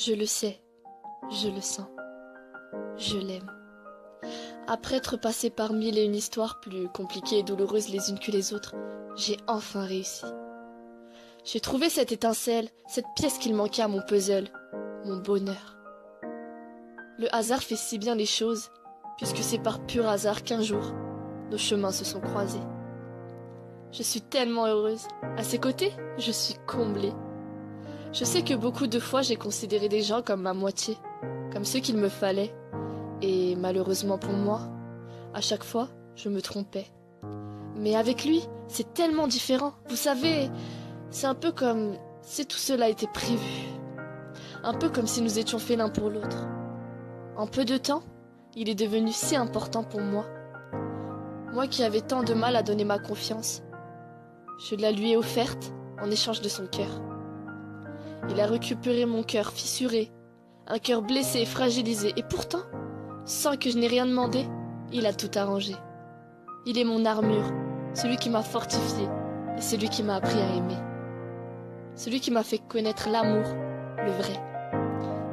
Je le sais, je le sens, je l'aime. Après être passé par mille et une histoires plus compliquées et douloureuses les unes que les autres, j'ai enfin réussi. J'ai trouvé cette étincelle, cette pièce qu'il manquait à mon puzzle, mon bonheur. Le hasard fait si bien les choses, puisque c'est par pur hasard qu'un jour, nos chemins se sont croisés. Je suis tellement heureuse. À ses côtés, je suis comblée. Je sais que beaucoup de fois j'ai considéré des gens comme ma moitié, comme ceux qu'il me fallait. Et malheureusement pour moi, à chaque fois, je me trompais. Mais avec lui, c'est tellement différent. Vous savez, c'est un peu comme si tout cela était prévu. Un peu comme si nous étions faits l'un pour l'autre. En peu de temps, il est devenu si important pour moi. Moi qui avais tant de mal à donner ma confiance. Je la lui ai offerte en échange de son cœur. Il a récupéré mon cœur fissuré, un cœur blessé et fragilisé, et pourtant, sans que je n'ai rien demandé, il a tout arrangé. Il est mon armure, celui qui m'a fortifié et celui qui m'a appris à aimer. Celui qui m'a fait connaître l'amour, le vrai.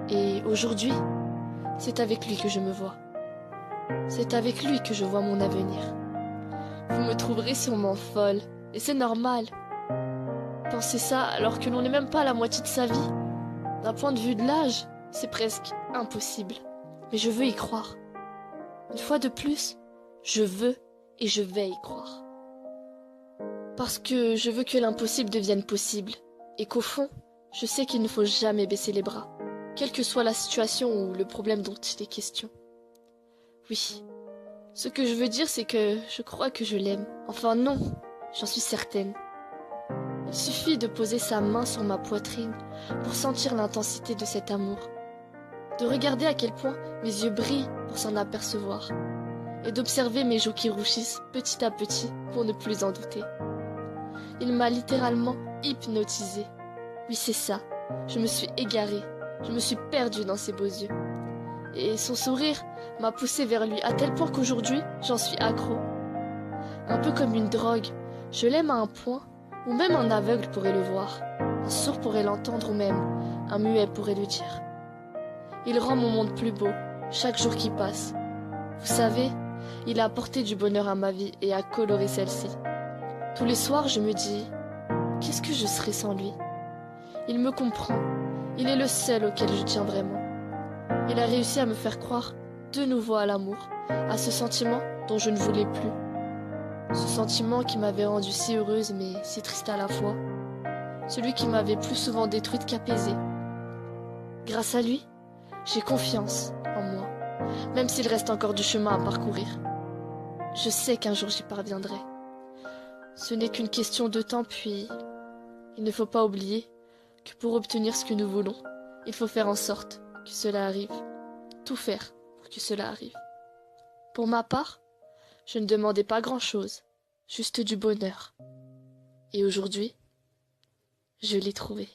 Et aujourd'hui, c'est avec lui que je me vois. C'est avec lui que je vois mon avenir. Vous me trouverez sûrement folle, et c'est normal. Penser ça alors que l'on n'est même pas à la moitié de sa vie. D'un point de vue de l'âge, c'est presque impossible. Mais je veux y croire. Une fois de plus, je veux et je vais y croire. Parce que je veux que l'impossible devienne possible. Et qu'au fond, je sais qu'il ne faut jamais baisser les bras, quelle que soit la situation ou le problème dont il est question. Oui, ce que je veux dire, c'est que je crois que je l'aime. Enfin non, j'en suis certaine. Il suffit de poser sa main sur ma poitrine pour sentir l'intensité de cet amour, de regarder à quel point mes yeux brillent pour s'en apercevoir, et d'observer mes joues qui rougissent petit à petit pour ne plus en douter. Il m'a littéralement hypnotisée. Oui, c'est ça, je me suis égarée, je me suis perdue dans ses beaux yeux. Et son sourire m'a poussée vers lui à tel point qu'aujourd'hui, j'en suis accro. Un peu comme une drogue, je l'aime à un point où même un aveugle pourrait le voir, un sourd pourrait l'entendre ou même un muet pourrait le dire. Il rend mon monde plus beau, chaque jour qui passe. Vous savez, il a apporté du bonheur à ma vie et a coloré celle-ci. Tous les soirs, je me dis, qu'est-ce que je serais sans lui? Il me comprend, il est le seul auquel je tiens vraiment. Il a réussi à me faire croire de nouveau à l'amour, à ce sentiment dont je ne voulais plus. Ce sentiment qui m'avait rendue si heureuse mais si triste à la fois. Celui qui m'avait plus souvent détruite qu'apaisée. Grâce à lui, j'ai confiance en moi, même s'il reste encore du chemin à parcourir. Je sais qu'un jour j'y parviendrai. Ce n'est qu'une question de temps, puis il ne faut pas oublier que pour obtenir ce que nous voulons, il faut faire en sorte que cela arrive. Tout faire pour que cela arrive. Pour ma part, je ne demandais pas grand-chose, juste du bonheur. Et aujourd'hui, je l'ai trouvé.